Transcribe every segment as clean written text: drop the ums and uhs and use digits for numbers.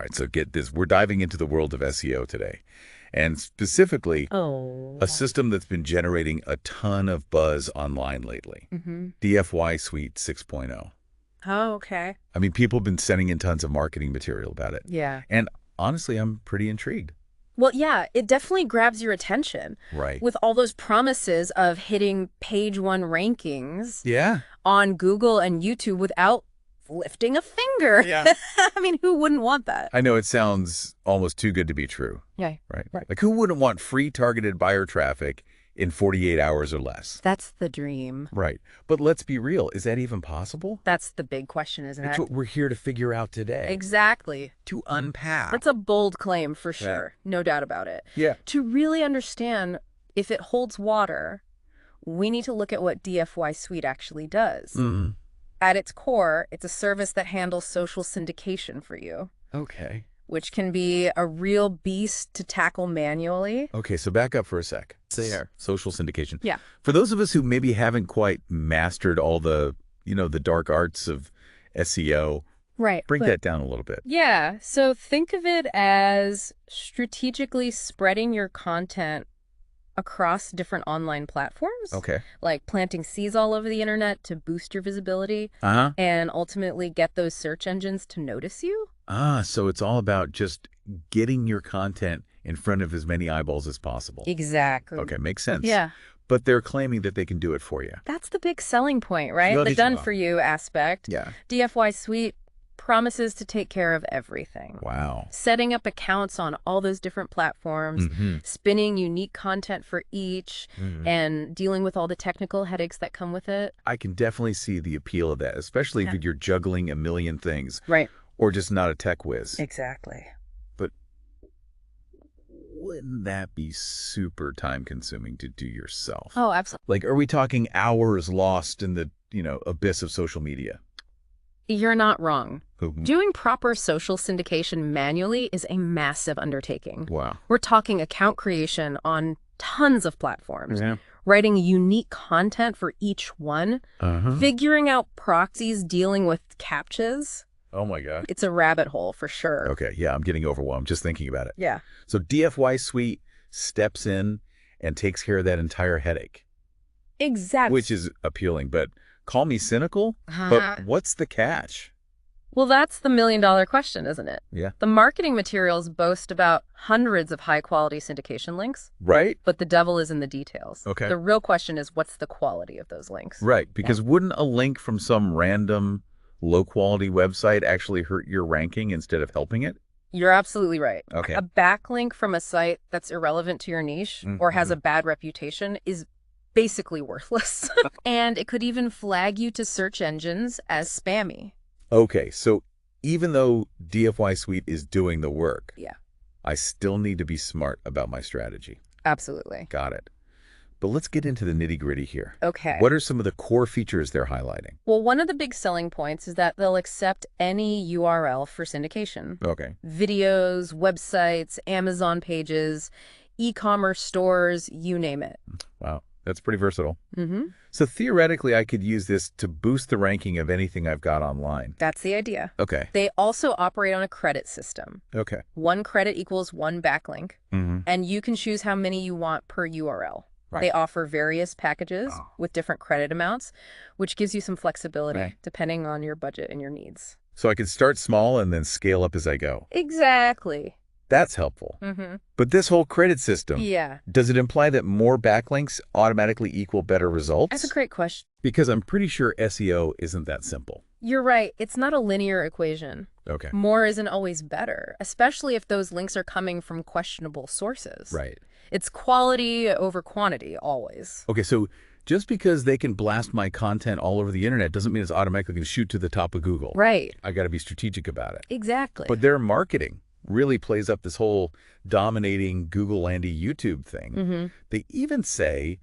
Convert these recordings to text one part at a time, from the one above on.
right, so get this. We're diving into the world of SEO today, and specifically Oh. a system that's been generating a ton of buzz online lately, Mm-hmm. DFY Suite 6.0. Oh, okay. I mean, people have been sending in tons of marketing material about it. Yeah. And honestly, I'm pretty intrigued. Well, yeah, it definitely grabs your attention Right. with all those promises of hitting page one rankings Yeah. on Google and YouTube without lifting a finger. Yeah. I mean, who wouldn't want that? I know it sounds almost too good to be true, Yeah. right? Right. Like, who wouldn't want free targeted buyer traffic in 48 hours or less? That's the dream. Right. But let's be real. Is that even possible? That's the big question, isn't That's it? what we're here to figure out today. Exactly. To unpack. That's a bold claim for sure. No doubt about it. Yeah. To really understand if it holds water, we need to look at what DFY Suite actually does. Mm-hmm. At its core, it's a service that handles social syndication for you, Okay. which can be a real beast to tackle manually. Okay, so back up for a sec. There. Social syndication. Yeah. For those of us who maybe haven't quite mastered all the, the dark arts of SEO, Right. break that down a little bit. Yeah. So think of it as strategically spreading your content across different online platforms. Okay. Like planting seeds all over the internet to boost your visibility Uh-huh. and ultimately get those search engines to notice you. So it's all about just getting your content in front of as many eyeballs as possible. Exactly. Okay, makes sense. Yeah. But they're claiming that they can do it for you. That's the big selling point, right? Well, The it's- done-for-you aspect. Yeah. DFY Suite promises to take care of everything. Wow. Setting up accounts on all those different platforms, Mm-hmm. spinning unique content for each, Mhm. and dealing with all the technical headaches that come with it. I can definitely see the appeal of that, especially Yeah. if you're juggling a million things Right. or just not a tech whiz. Exactly. But wouldn't that be super time consuming to do yourself? Oh, absolutely. Like, are we talking hours lost in the, abyss of social media? You're not wrong. Mhm. Doing proper social syndication manually is a massive undertaking. Wow. We're talking account creation on tons of platforms, Yeah. writing unique content for each one, Uh-huh. figuring out proxies, dealing with CAPTCHAs. Oh my God. It's a rabbit hole for sure. Okay, yeah, I'm getting overwhelmed just thinking about it. Yeah. So DFY Suite steps in and takes care of that entire headache, Exactly. which is appealing, but call me cynical, but what's the catch? Well, that's the million-dollar question, isn't it? Yeah. The marketing materials boast about hundreds of high-quality syndication links, Right? but the devil is in the details. Okay. The real question is, what's the quality of those links? Right, because wouldn't a link from some random low-quality website actually hurt your ranking instead of helping it? You're absolutely right. Okay. A backlink from a site that's irrelevant to your niche or has a bad reputation is basically worthless. And it could even flag you to search engines as spammy. Okay, so even though DFY Suite is doing the work, Yeah, I still need to be smart about my strategy. absolutely. Got it. But let's get into the nitty-gritty here. Okay. What are some of the core features they're highlighting? Well, one of the big selling points is that they'll accept any URL for syndication. Okay. Videos, websites, Amazon pages, e-commerce stores, you name it. Wow, that's pretty versatile. Mm-hmm. So theoretically, I could use this to boost the ranking of anything I've got online. That's the idea. Okay. They also operate on a credit system. Okay. One credit equals one backlink, Mm-hmm. and you can choose how many you want per URL. Right. They offer various packages Oh. with different credit amounts, which gives you some flexibility Right. depending on your budget and your needs. So I could start small and then scale up as I go. Exactly. That's helpful. Mm-hmm. But this whole credit system, Yeah. does it imply that more backlinks automatically equal better results? That's a great question. Because I'm pretty sure SEO isn't that simple. You're right. It's not a linear equation. Okay. More isn't always better, especially if those links are coming from questionable sources. Right. It's quality over quantity, always. Okay, so just because they can blast my content all over the internet doesn't mean it's automatically going to shoot to the top of Google. Right. I got to be strategic about it. Exactly. But their marketing really plays up this whole dominating Google-landy YouTube thing. Mm-hmm. They even say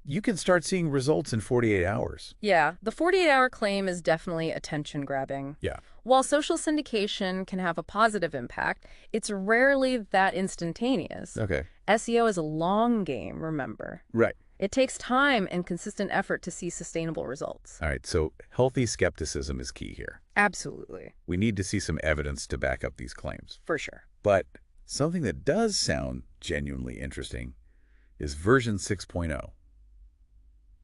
you can start seeing results in 48 hours. Yeah, the 48-hour claim is definitely attention-grabbing. Yeah. While social syndication can have a positive impact, it's rarely that instantaneous. Okay. SEO is a long game, remember. Right. It takes time and consistent effort to see sustainable results. All right, so healthy skepticism is key here. Absolutely. We need to see some evidence to back up these claims. For sure. But something that does sound genuinely interesting is version 6.0.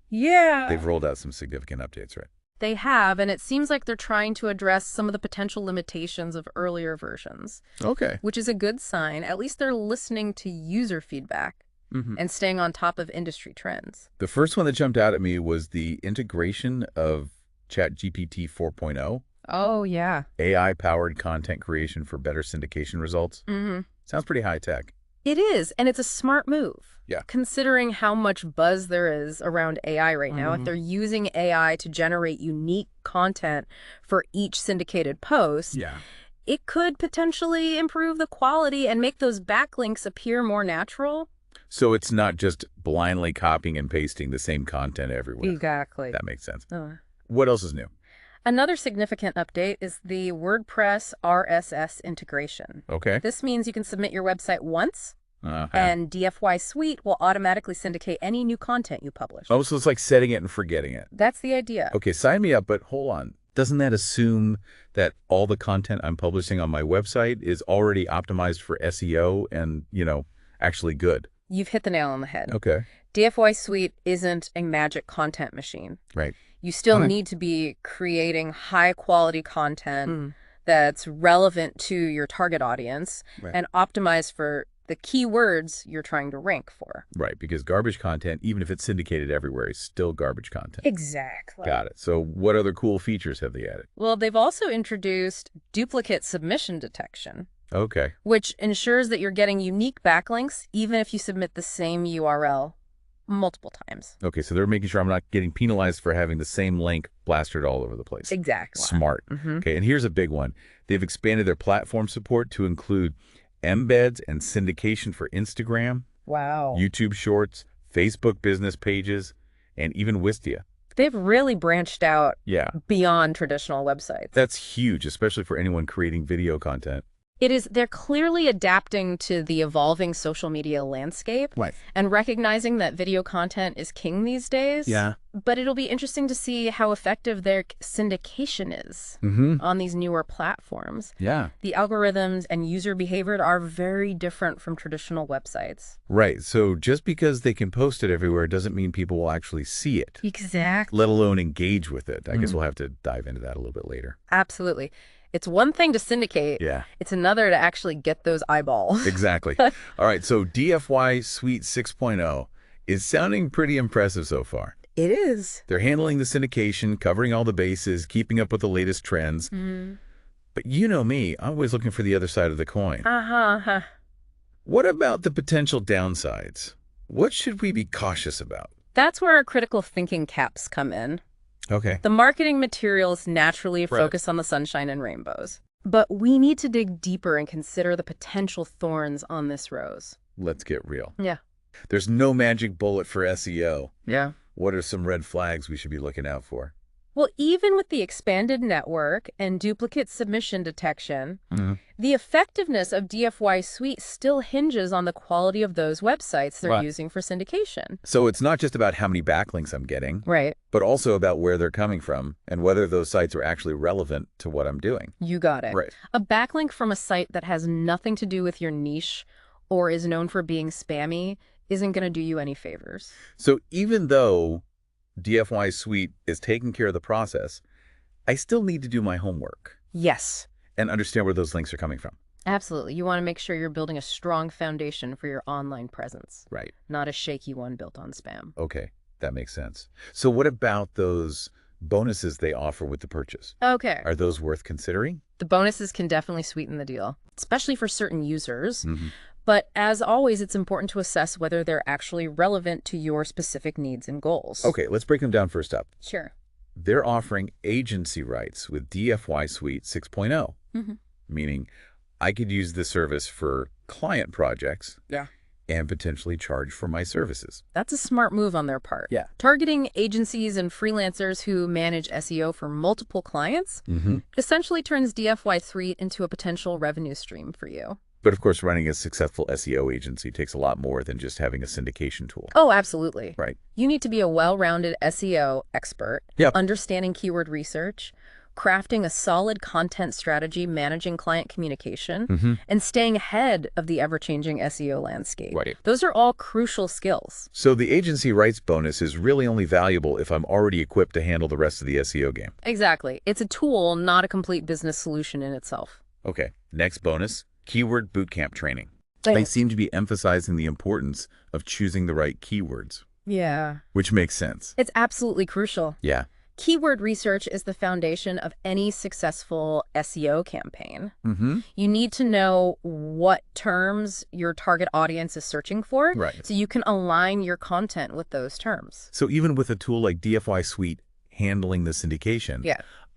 Yeah. They've rolled out some significant updates, right? They have, and it seems like they're trying to address some of the potential limitations of earlier versions, Okay. which is a good sign. At least they're listening to user feedback and staying on top of industry trends. The first one that jumped out at me was the integration of ChatGPT 4.0, Oh, yeah. AI-powered content creation for better syndication results. Sounds pretty high-tech. It is, and it's a smart move. Yeah. Considering how much buzz there is around AI right now, if they're using AI to generate unique content for each syndicated post, it could potentially improve the quality and make those backlinks appear more natural. So it's not just blindly copying and pasting the same content everywhere. Exactly. That makes sense. What else is new? Another significant update is the WordPress RSS integration. Okay. This means you can submit your website once, and DFY Suite will automatically syndicate any new content you publish. Oh, so it's like setting it and forgetting it. That's the idea. Okay, sign me up, but hold on. Doesn't that assume that all the content I'm publishing on my website is already optimized for SEO and, actually good? You've hit the nail on the head. Okay. DFY Suite isn't a magic content machine. Right. You still need to be creating high-quality content that's relevant to your target audience and optimized for the keywords you're trying to rank for. Right, because garbage content, even if it's syndicated everywhere, is still garbage content. Exactly. Got it. So what other cool features have they added? Well, they've also introduced duplicate submission detection, Okay. which ensures that you're getting unique backlinks even if you submit the same URL multiple times. Okay, so they're making sure I'm not getting penalized for having the same link plastered all over the place. Exactly. Smart. Okay, and here's a big one. They've expanded their platform support to include embeds and syndication for Instagram, Wow. YouTube Shorts, Facebook business pages, and even Wistia. They've really branched out Yeah. beyond traditional websites. That's huge, especially for anyone creating video content. They're clearly adapting to the evolving social media landscape and recognizing that video content is king these days. Yeah. But it'll be interesting to see how effective their syndication is on these newer platforms. Yeah. The algorithms and user behavior are very different from traditional websites. Right. So just because they can post it everywhere doesn't mean people will actually see it, Exactly. let alone engage with it. I guess we'll have to dive into that a little bit later. Absolutely. It's one thing to syndicate. Yeah. It's another to actually get those eyeballs. Exactly. All right. So DFY Suite 6.0 is sounding pretty impressive so far. It is. They're handling the syndication, covering all the bases, keeping up with the latest trends. But you know me, I'm always looking for the other side of the coin. What about the potential downsides? What should we be cautious about? That's where our critical thinking caps come in. Okay. The marketing materials naturally focus on the sunshine and rainbows. But we need to dig deeper and consider the potential thorns on this rose. Let's get real. Yeah. There's no magic bullet for SEO. Yeah. What are some red flags we should be looking out for? Well, even with the expanded network and duplicate submission detection, the effectiveness of DFY Suite still hinges on the quality of those websites they're using for syndication. So it's not just about how many backlinks I'm getting, Right. but also about where they're coming from and whether those sites are actually relevant to what I'm doing. You got it. Right. A backlink from a site that has nothing to do with your niche or is known for being spammy isn't going to do you any favors. So even though DFY Suite is taking care of the process, I still need to do my homework Yes. and understand where those links are coming from. Absolutely. You want to make sure you're building a strong foundation for your online presence, Right. not a shaky one built on spam. Okay, that makes sense. So what about those bonuses they offer with the purchase? Okay. Are those worth considering? The bonuses can definitely sweeten the deal, especially for certain users. But as always, it's important to assess whether they're actually relevant to your specific needs and goals. Okay, let's break them down first up. Sure. They're offering agency rights with DFY Suite 6.0, meaning I could use the service for client projects and potentially charge for my services. That's a smart move on their part. Yeah. Targeting agencies and freelancers who manage SEO for multiple clients essentially turns DFY Suite into a potential revenue stream for you. But of course, running a successful SEO agency takes a lot more than just having a syndication tool. Oh, absolutely. Right. You need to be a well-rounded SEO expert, Yep. understanding keyword research, crafting a solid content strategy, managing client communication, and staying ahead of the ever-changing SEO landscape. Right. Those are all crucial skills. So the agency rights bonus is really only valuable if I'm already equipped to handle the rest of the SEO game. Exactly. It's a tool, not a complete business solution in itself. Okay, next bonus, keyword bootcamp training. They seem to be emphasizing the importance of choosing the right keywords. Yeah. Which makes sense. It's absolutely crucial. Yeah. Keyword research is the foundation of any successful SEO campaign. You need to know what terms your target audience is searching for, so you can align your content with those terms. So even with a tool like DFY Suite handling the syndication,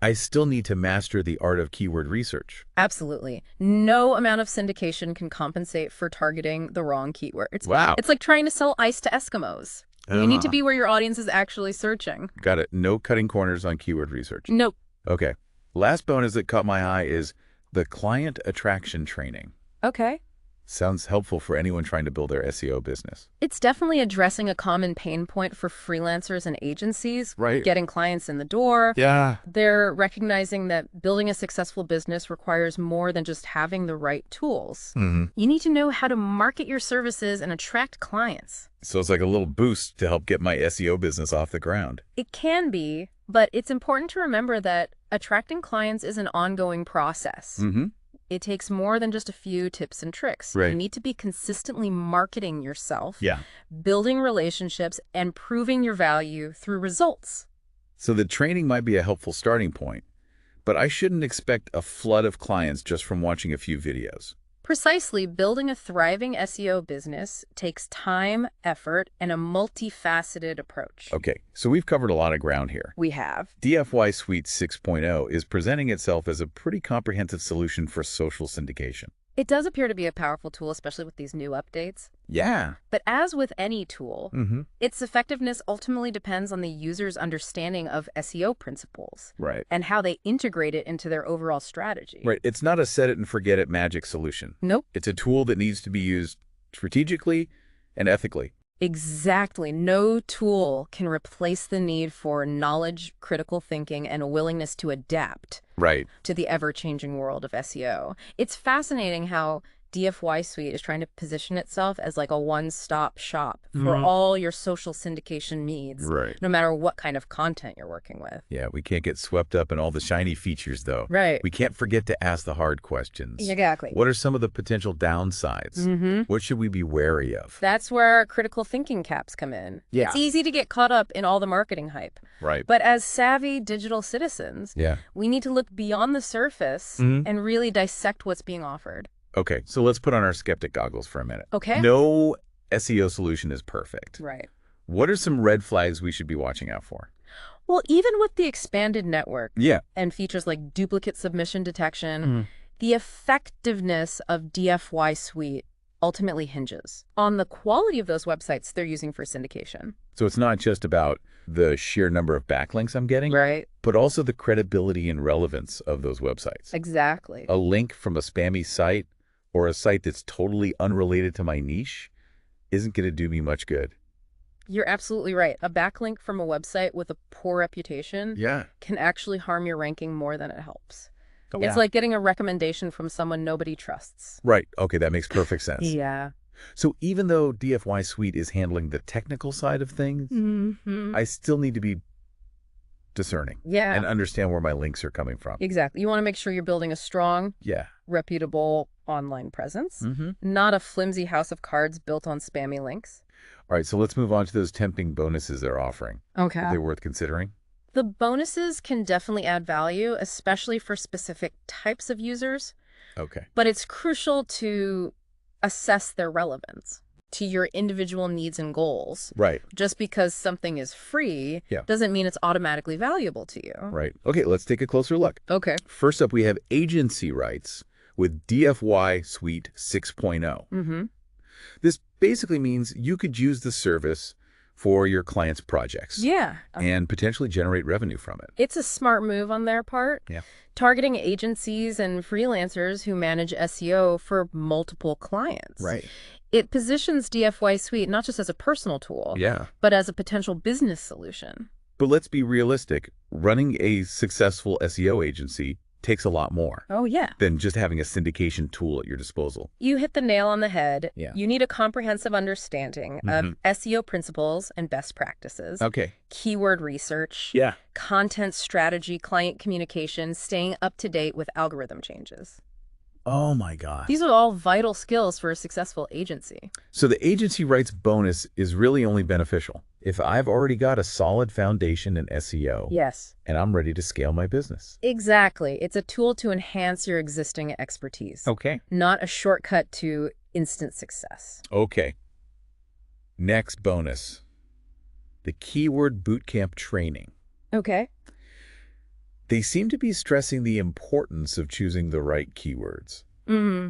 I still need to master the art of keyword research. Absolutely. No amount of syndication can compensate for targeting the wrong keywords. Wow. It's like trying to sell ice to Eskimos. You need to be where your audience is actually searching. Got it. No cutting corners on keyword research. Nope. Okay. Last bonus that caught my eye is the client attraction training. Okay. Sounds helpful for anyone trying to build their SEO business. It's definitely addressing a common pain point for freelancers and agencies. Right. Getting clients in the door. Yeah. They're recognizing that building a successful business requires more than just having the right tools. You need to know how to market your services and attract clients. So it's like a little boost to help get my SEO business off the ground. It can be, but it's important to remember that attracting clients is an ongoing process. It takes more than just a few tips and tricks. You need to be consistently marketing yourself, building relationships, and proving your value through results. So the training might be a helpful starting point, but I shouldn't expect a flood of clients just from watching a few videos. Precisely, building a thriving SEO business takes time, effort, and a multifaceted approach. Okay, so we've covered a lot of ground here. We have. DFY Suite 6.0 is presenting itself as a pretty comprehensive solution for social syndication. It does appear to be a powerful tool, especially with these new updates. Yeah. But as with any tool, its effectiveness ultimately depends on the user's understanding of SEO principles. And how they integrate it into their overall strategy. It's not a set-it-and-forget-it magic solution. Nope. It's a tool that needs to be used strategically and ethically. Exactly. No tool can replace the need for knowledge, critical thinking, and a willingness to adapt to the ever-changing world of SEO. It's fascinating how DFY Suite is trying to position itself as like a one-stop shop for all your social syndication needs, no matter what kind of content you're working with. Yeah, we can't get swept up in all the shiny features, though. We can't forget to ask the hard questions. Exactly. What are some of the potential downsides? What should we be wary of? That's where critical thinking caps come in. It's easy to get caught up in all the marketing hype. But as savvy digital citizens, we need to look beyond the surface and really dissect what's being offered. Okay, so let's put on our skeptic goggles for a minute. Okay. No SEO solution is perfect. What are some red flags we should be watching out for? Well, even with the expanded network and features like duplicate submission detection, the effectiveness of DFY Suite ultimately hinges on the quality of those websites they're using for syndication. So it's not just about the sheer number of backlinks I'm getting, but also the credibility and relevance of those websites. Exactly. A link from a spammy site or a site that's totally unrelated to my niche isn't going to do me much good. You're absolutely right. A backlink from a website with a poor reputation can actually harm your ranking more than it helps. It's like getting a recommendation from someone nobody trusts. Okay, that makes perfect sense. So even though DFY Suite is handling the technical side of things, I still need to be discerning and understand where my links are coming from. Exactly. You want to make sure you're building a strong, reputable online presence, not a flimsy house of cards built on spammy links. All right, so let's move on to those tempting bonuses they're offering. Okay. Are they worth considering? The bonuses can definitely add value, especially for specific types of users. Okay. But it's crucial to assess their relevance to your individual needs and goals. Just because something is free doesn't mean it's automatically valuable to you. Okay, let's take a closer look. Okay. First up, we have agency rights with DFY Suite 6.0. This basically means you could use the service for your clients' projects. And potentially generate revenue from it. It's a smart move on their part. Targeting agencies and freelancers who manage SEO for multiple clients. It positions DFY Suite not just as a personal tool, but as a potential business solution. But let's be realistic. Running a successful SEO agency takes a lot more than just having a syndication tool at your disposal. You hit the nail on the head. Yeah. You need a comprehensive understanding of SEO principles and best practices. Okay. Keyword research. Yeah. Content strategy, client communication, staying up to date with algorithm changes. Oh my God. These are all vital skills for a successful agency. So the agency rights bonus is really only beneficial if I've already got a solid foundation in SEO. Yes. And I'm ready to scale my business. Exactly. It's a tool to enhance your existing expertise. Okay. Not a shortcut to instant success. Okay. Next bonus. The keyword bootcamp training. Okay. They seem to be stressing the importance of choosing the right keywords,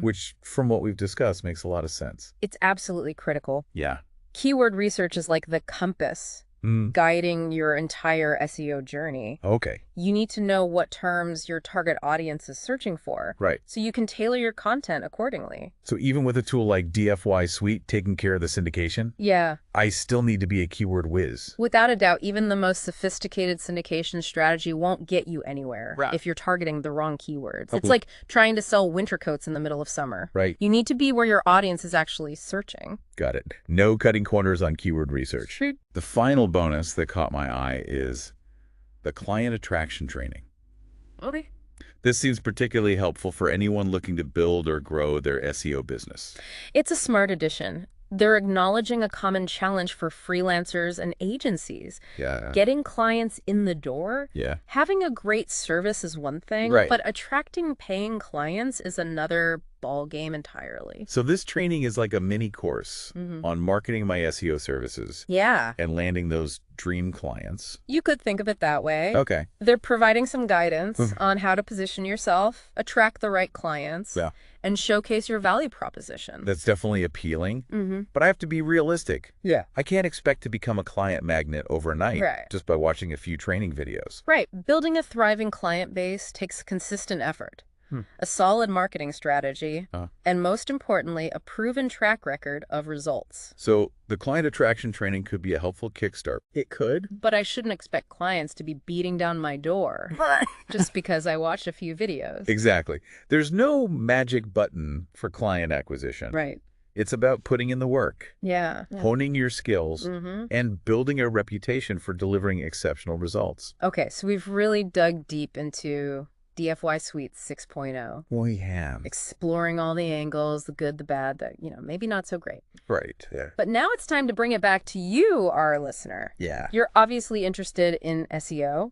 which, from what we've discussed, makes a lot of sense. It's absolutely critical. Yeah. Keyword research is like the compass guiding your entire SEO journey. Okay. You need to know what terms your target audience is searching for. Right. So you can tailor your content accordingly. So even with a tool like DFY Suite taking care of the syndication, Yeah. I still need to be a keyword whiz. Without a doubt, even the most sophisticated syndication strategy won't get you anywhere if you're targeting the wrong keywords. It's like trying to sell winter coats in the middle of summer. Right. You need to be where your audience is actually searching. Got it. No cutting corners on keyword research. The final bonus that caught my eye is the client attraction training. Okay. This seems particularly helpful for anyone looking to build or grow their SEO business. It's a smart addition. They're acknowledging a common challenge for freelancers and agencies. Yeah. Getting clients in the door. Yeah. Having a great service is one thing, Right. but attracting paying clients is another ball game entirely. So this training is like a mini course on marketing my SEO services. Yeah. And landing those dream clients. You could think of it that way. Okay. They're providing some guidance on how to position yourself, attract the right clients, and showcase your value proposition. That's definitely appealing, but I have to be realistic. Yeah. I can't expect to become a client magnet overnight just by watching a few training videos. Right. Building a thriving client base takes consistent effort, a solid marketing strategy, and most importantly, a proven track record of results. So the client attraction training could be a helpful kickstart. It could. But I shouldn't expect clients to be beating down my door just because I watched a few videos. Exactly. There's no magic button for client acquisition. Right. It's about putting in the work, Yeah. honing your skills, and building a reputation for delivering exceptional results. Okay, so we've really dug deep into DFY Suite 6.0. We have. Exploring all the angles, the good, the bad, the, maybe not so great. Right. Yeah. But now it's time to bring it back to you, our listener. Yeah. You're obviously interested in SEO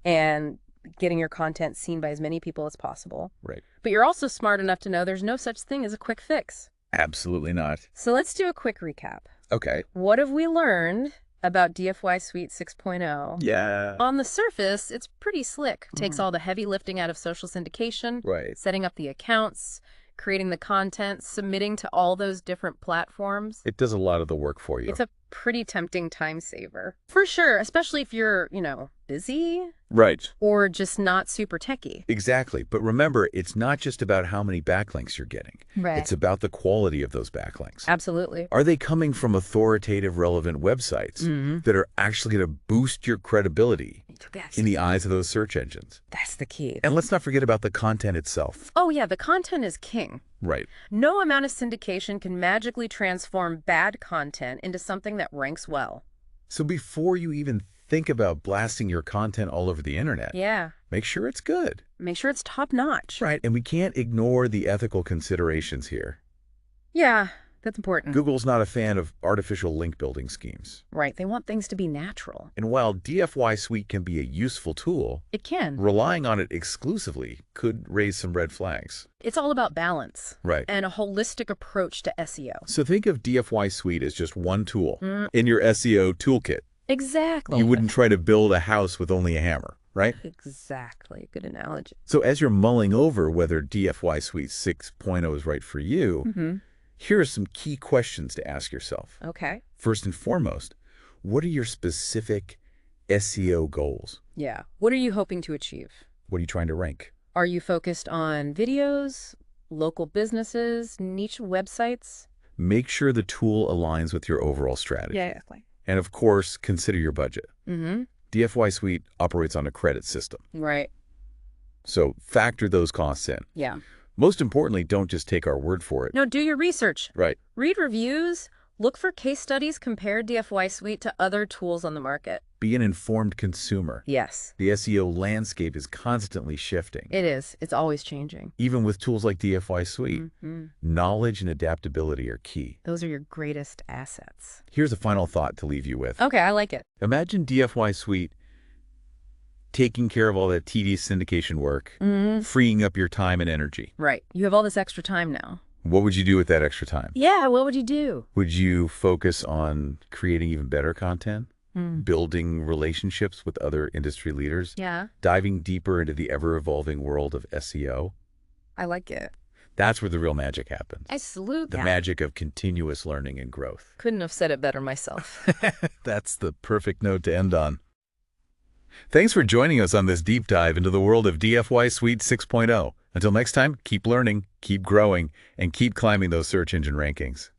and getting your content seen by as many people as possible. Right. But you're also smart enough to know there's no such thing as a quick fix. Absolutely not. So let's do a quick recap. Okay. What have we learned about DFY Suite 6.0? Yeah. On the surface, it's pretty slick. Takes all the heavy lifting out of social syndication, Right. setting up the accounts, creating the content, submitting to all those different platforms. It does a lot of the work for you. It's a pretty tempting time saver. For sure, especially if you're, busy Right. or just not super techy. Exactly. But remember, it's not just about how many backlinks you're getting. Right. It's about the quality of those backlinks. Absolutely. Are they coming from authoritative, relevant websites that are actually going to boost your credibility in the eyes of those search engines? That's the key. And let's not forget about the content itself. Oh yeah, the content is king. Right. No amount of syndication can magically transform bad content into something that ranks well. So before you even think about blasting your content all over the internet, make sure it's good. Make sure it's top notch. Right. And we can't ignore the ethical considerations here. Yeah, that's important. Google's not a fan of artificial link building schemes. Right. They want things to be natural. And while DFY Suite can be a useful tool, It can. relying on it exclusively could raise some red flags. It's all about balance. Right. And a holistic approach to SEO. So think of DFY Suite as just one tool in your SEO toolkit. Exactly. You wouldn't try to build a house with only a hammer, right? Exactly. Good analogy. So as you're mulling over whether DFY Suite 6.0 is right for you, here are some key questions to ask yourself. Okay. First and foremost, what are your specific SEO goals? Yeah. What are you hoping to achieve? What are you trying to rank? Are you focused on videos, local businesses, niche websites? Make sure the tool aligns with your overall strategy. Yeah, exactly. And of course, consider your budget. DFY Suite operates on a credit system. Right. So factor those costs in. Yeah. Most importantly, don't just take our word for it. No, do your research. Right. Read reviews. Look for case studies. Compare DFY Suite to other tools on the market. Be an informed consumer. Yes. The SEO landscape is constantly shifting. It is. It's always changing. Even with tools like DFY Suite, knowledge and adaptability are key. Those are your greatest assets. Here's a final thought to leave you with. Okay, I like it. Imagine DFY Suite taking care of all that tedious syndication work, freeing up your time and energy. Right. You have all this extra time now. What would you do with that extra time? Yeah, what would you do? Would you focus on creating even better content? Building relationships with other industry leaders? Yeah. Diving deeper into the ever-evolving world of SEO? I like it. That's where the real magic happens. I salute that. The magic of continuous learning and growth. Couldn't have said it better myself. That's the perfect note to end on. Thanks for joining us on this deep dive into the world of DFY Suite 6.0. Until next time, keep learning, keep growing, and keep climbing those search engine rankings.